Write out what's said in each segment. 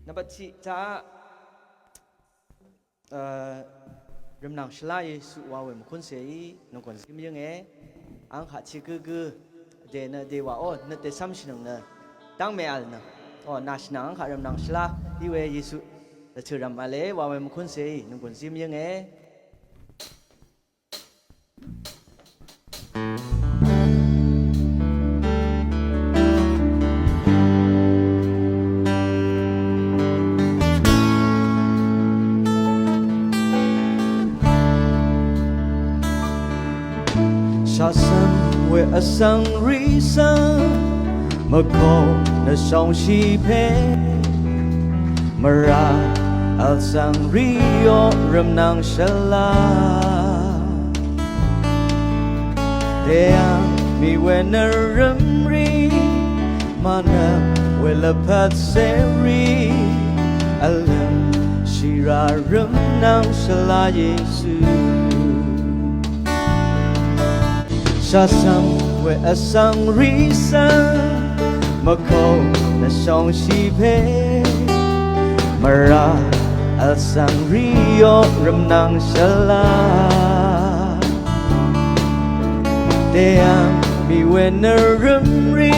นับชิจ้าเริ่มนั่งชลายสุวาเวมคนเสียน้องคนสิมยังไงอังขัดชิกือเดนเดว่าโอ้เนเตซ้ำชินงเนตั้งเมอัลนะโอ้นาชนังขัดเริ่มนั่งชลาที่เวยิสุแต่เชื่อรำมาเลยว่าเวมคนเสียน้องคนสิมยังไงชาสันเวอสังริสังมาโคนสองชีเพมาราอัลสังริโอรำนางชลาเดียมีเวนรำรีมานาเวลพัดเสรีอัลลัมชิรารำนางชลาเยซูชาสังเวอสังริสังมาโคนสองชีเพมาราอัลสังริโอรำนางชลาเดียมีเวนรำรี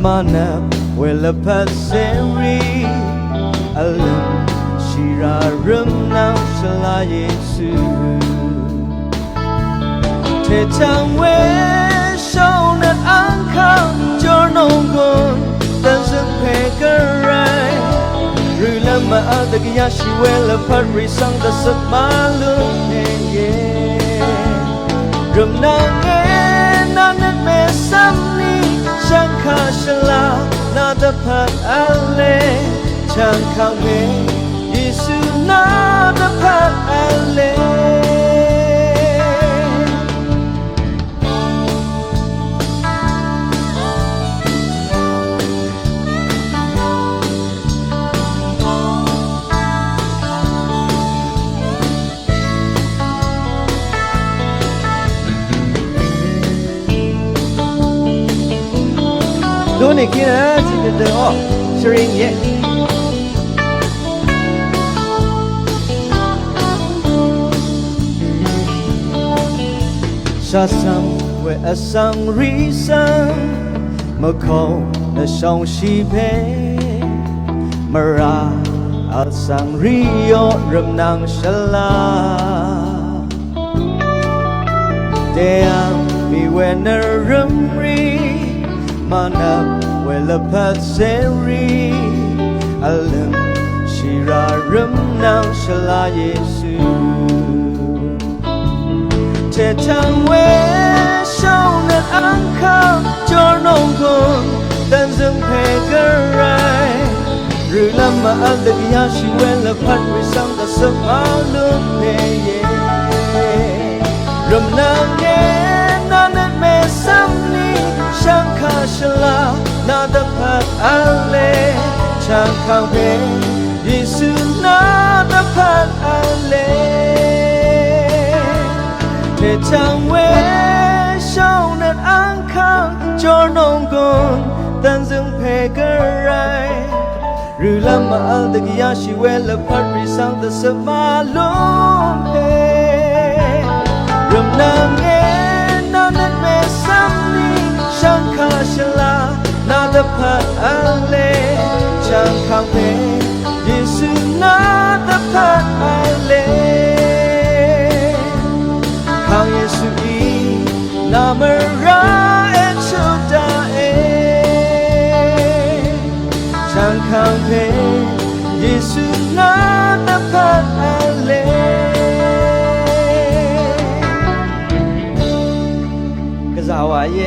มานาเวลพัดเสรีอัลลัมชิรารำนางชลาเยซูเธอจังเวชาวนัดอังคารจอน้องคนแต่ซึ่งเพกอะไรหรือละมาอาตกยาชีเวลพัดริสังแต่สักมาลุเพเยรำนางเงินนันเมสัมนีช่างข้าชลานาตพัดอัลเลช่างข้าเมยิสุนาตพัดอัลเลดูนี่กินนะจิตเตอร์ชริงเย่ชาสังเวอสังริสังมาโคนสองชีเพมาราอัลสังริโอรำนางชลาเดียมีเวนรำรีมานาเวลพัดเสรีอัลลัมชิรารำนางชลาเยซูเธอจังเวชาวนัดอังคารจอน้องคนแต่ซึ่งเพกอะไรหรือละมาอัลตกยาชีเวลพัดริสังแต่สมาลุเพเยรำนางเงินนันเมสัมนีช่างข้าชลานาตพัดอัลเลช่างข้าเวยิสุนาตพัดอัลเลเธอจังเวชาวนัดอังคารจอน้องคนแต่ซึ่งเพกอะไรหรือละมาอัลตกยาชีเวลพัดริสังแต่สมาลุเพรำนางเงินนันเมสัมนีช่างข้าชลานาตพัดอัลเลช่างข้าเวยิสุนาตพัดอัลเลข้าเยซูอีนามราเอชูดาเอช่างข้าเวยิสุนาตพัดอัลเลกะซาวาเย